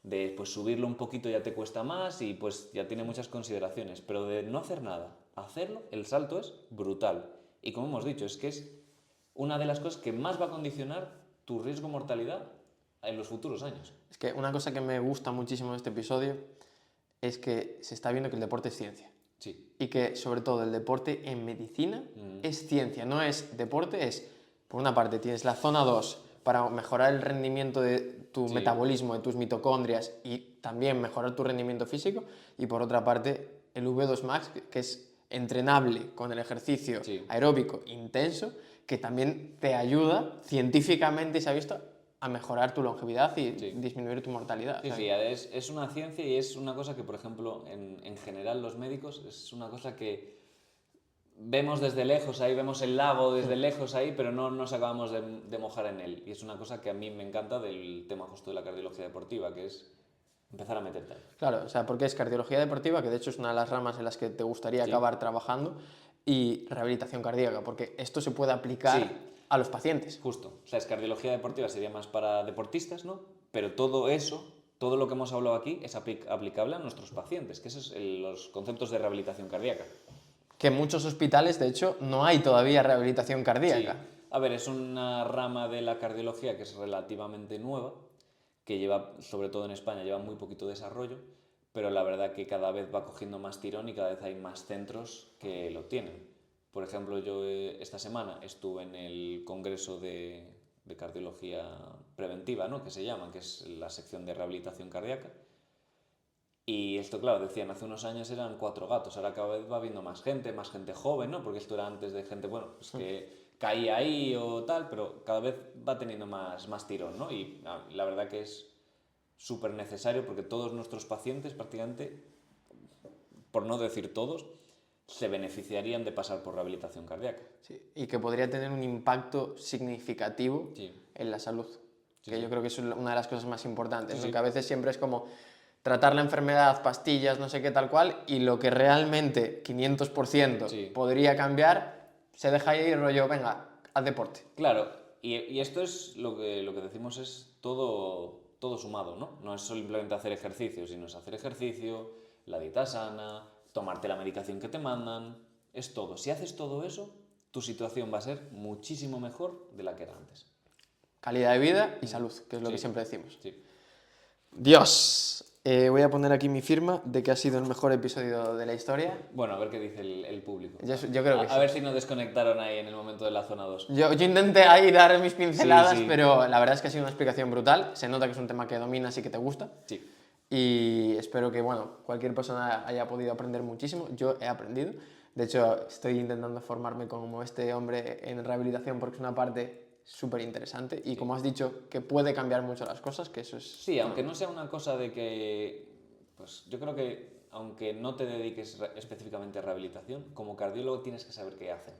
De pues subirlo un poquito ya te cuesta más y pues ya tiene muchas consideraciones, pero de no hacer nada a hacerlo, el salto es brutal. Y como hemos dicho, es que es una de las cosas que más va a condicionar tu riesgo de mortalidad en los futuros años. Es que una cosa que me gusta muchísimo de este episodio es que se está viendo que el deporte es ciencia. Sí. Y que sobre todo el deporte en medicina es ciencia, no es deporte, es, por una parte tienes la zona 2 para mejorar el rendimiento de tu metabolismo, de tus mitocondrias y también mejorar tu rendimiento físico, y por otra parte el V2 Max, que es entrenable con el ejercicio aeróbico intenso, que también te ayuda científicamente, se ha visto, a mejorar tu longevidad y disminuir tu mortalidad. Sí, es una ciencia y es una cosa que, por ejemplo, en general los médicos, es una cosa que vemos desde lejos ahí, vemos el lago desde lejos ahí, pero no nos acabamos de mojar en él. Y es una cosa que a mí me encanta del tema justo de la cardiología deportiva, que es empezar a meterte ahí. Claro, o sea, porque es cardiología deportiva, que de hecho es una de las ramas en las que te gustaría acabar trabajando, y rehabilitación cardíaca, porque esto se puede aplicar a los pacientes. Justo. O sea, es cardiología deportiva, sería más para deportistas, ¿no? Pero todo eso, todo lo que hemos hablado aquí, es aplicable a nuestros pacientes, que esos son los conceptos de rehabilitación cardíaca. Que en muchos hospitales, de hecho, no hay todavía rehabilitación cardíaca. Sí. A ver, es una rama de la cardiología que es relativamente nueva, que lleva, sobre todo en España, lleva muy poquito desarrollo, pero la verdad que cada vez va cogiendo más tirón y cada vez hay más centros que lo tienen. Por ejemplo, yo esta semana estuve en el congreso de de cardiología preventiva, ¿no? Que se llama, que es la sección de rehabilitación cardíaca. Y esto, claro, decían, hace unos años eran 4 gatos, ahora cada vez va viendo más gente joven, ¿no? Porque esto era antes de gente, bueno, pues que caía ahí o tal, pero cada vez va teniendo más tirón, ¿no? Y la verdad que es súper necesario porque todos nuestros pacientes prácticamente, por no decir todos, se beneficiarían de pasar por rehabilitación cardíaca. Sí, y que podría tener un impacto significativo en la salud, que yo creo que es una de las cosas más importantes, ¿no? Que a veces siempre es como tratar la enfermedad, pastillas, no sé qué tal cual, y lo que realmente 500% podría cambiar, se deja ir rollo, venga, haz deporte. Claro, y esto es lo que decimos, es todo sumado, ¿no? No es simplemente hacer ejercicio, sino es hacer ejercicio, la dieta sana, tomarte la medicación que te mandan, es todo. Si haces todo eso, tu situación va a ser muchísimo mejor de la que era antes. Calidad de vida y salud, que es lo que siempre decimos. Sí. Dios, voy a poner aquí mi firma de que ha sido el mejor episodio de la historia. Bueno, a ver qué dice el público. Yo creo que sí. A ver si no desconectaron ahí en el momento de la zona 2. Yo intenté ahí dar mis pinceladas, Sí. pero la verdad es que ha sido una explicación brutal. Se nota que es un tema que dominas y que te gusta. Sí. Y espero que, bueno, cualquier persona haya podido aprender muchísimo. Yo he aprendido. De hecho, estoy intentando formarme como este hombre en rehabilitación porque es una parte súper interesante. Y como has dicho, que puede cambiar mucho las cosas, que eso es... Sí, aunque no sea una cosa de que... Pues yo creo que aunque no te dediques específicamente a rehabilitación, como cardiólogo tienes que saber qué hacen.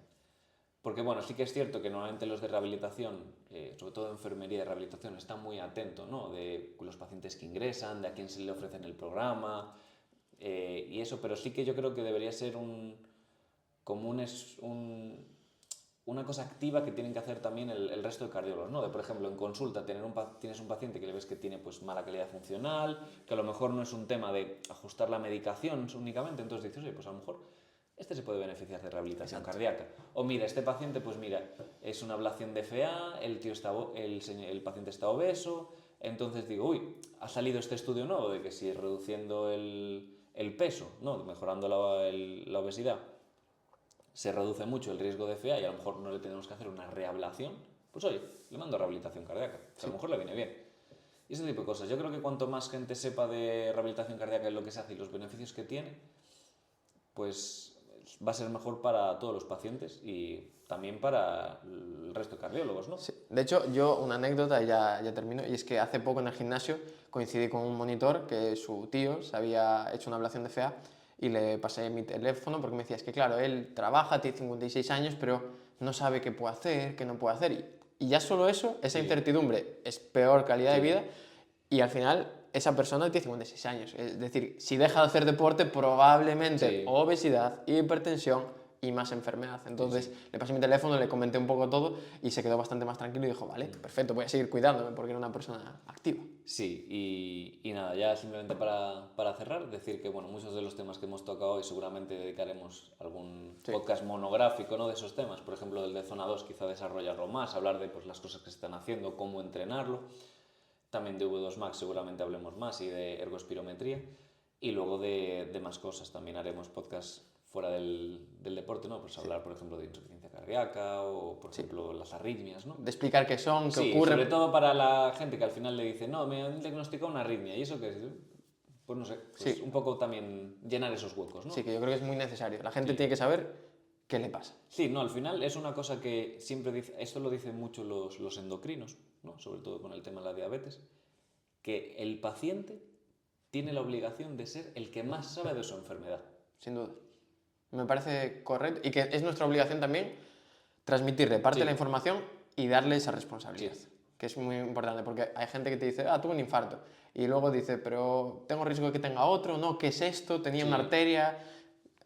Porque bueno, sí que es cierto que normalmente los de rehabilitación, sobre todo enfermería de rehabilitación, están muy atentos, ¿no? De los pacientes que ingresan, de a quién se le ofrecen el programa, y eso, pero sí que yo creo que debería ser una cosa activa que tienen que hacer también el resto de cardiólogos, ¿no? De, por ejemplo, en consulta tienes un paciente que le ves que tiene pues, mala calidad funcional, que a lo mejor no es un tema de ajustar la medicación únicamente, entonces dices, oye, pues a lo mejor este se puede beneficiar de rehabilitación cardíaca. O mira, este paciente, pues mira, es una ablación de FA, el paciente está obeso, entonces digo, uy, ha salido este estudio nuevo de que si reduciendo el peso, ¿no? Mejorando la obesidad, se reduce mucho el riesgo de FA y a lo mejor no le tenemos que hacer una reablación, pues oye, le mando a rehabilitación cardíaca, que a lo mejor le viene bien. Y ese tipo de cosas. Yo creo que cuanto más gente sepa de rehabilitación cardíaca y lo que se hace y los beneficios que tiene, pues va a ser mejor para todos los pacientes y también para el resto de cardiólogos, ¿no? Sí. De hecho, yo una anécdota, y ya termino, y es que hace poco en el gimnasio coincidí con un monitor que su tío se había hecho una ablación de FA y le pasé mi teléfono porque me decía, es que claro, él trabaja, tiene 56 años, pero no sabe qué puede hacer, qué no puede hacer. Y ya solo eso, esa incertidumbre, es peor calidad de vida y al final esa persona tiene 56 años. Es decir, si deja de hacer deporte, probablemente obesidad, hipertensión y más enfermedad. Entonces le pasé mi teléfono, le comenté un poco todo y se quedó bastante más tranquilo y dijo, vale, perfecto, voy a seguir cuidándome porque era una persona activa. Sí, y nada, ya simplemente para cerrar, decir que bueno, muchos de los temas que hemos tocado hoy seguramente dedicaremos algún podcast monográfico, ¿no? De esos temas, por ejemplo del de zona 2 quizá desarrollarlo más, hablar de pues, las cosas que se están haciendo, cómo entrenarlo, también de V2 Max seguramente hablemos más y de ergospirometría y luego de más cosas, también haremos podcasts fuera del deporte, ¿no? Pues hablar, por ejemplo, de insuficiencia cardíaca o, por ejemplo, las arritmias, ¿no? De explicar qué son, qué Sí, ocurre. sobre todo para la gente que al final le dice, no, me han diagnosticado una arritmia, ¿y eso qué es? Pues no sé, pues un poco también llenar esos huecos, ¿no? Sí, que yo creo que es muy necesario. La gente tiene que saber qué le pasa. Sí, no, al final es una cosa que siempre dice, esto lo dicen mucho los endocrinos, ¿no? Sobre todo con el tema de la diabetes, que el paciente tiene la obligación de ser el que más sabe de su enfermedad. Sin duda. Me parece correcto y que es nuestra obligación también transmitirle parte de la información y darle esa responsabilidad, que es muy importante, porque hay gente que te dice, tuve un infarto, y luego dice, pero tengo riesgo de que tenga otro, ¿no? ¿Qué es esto? Tenía una arteria.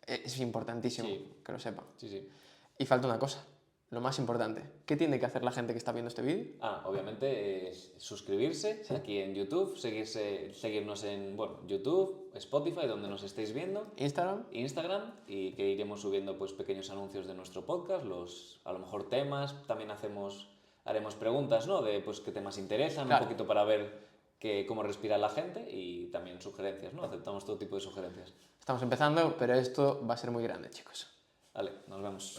Es importantísimo que lo sepan. Sí. Y falta una cosa, lo más importante. ¿Qué tiene que hacer la gente que está viendo este vídeo? Obviamente suscribirse aquí en YouTube, seguirnos en YouTube, Spotify, donde nos estéis viendo. Instagram, y que iremos subiendo pues, pequeños anuncios de nuestro podcast, a lo mejor temas, también haremos preguntas, ¿no? De pues, qué temas interesan, un poquito para ver cómo respira la gente y también sugerencias, ¿no? Aceptamos todo tipo de sugerencias. Estamos empezando, pero esto va a ser muy grande, chicos. Vale, nos vemos.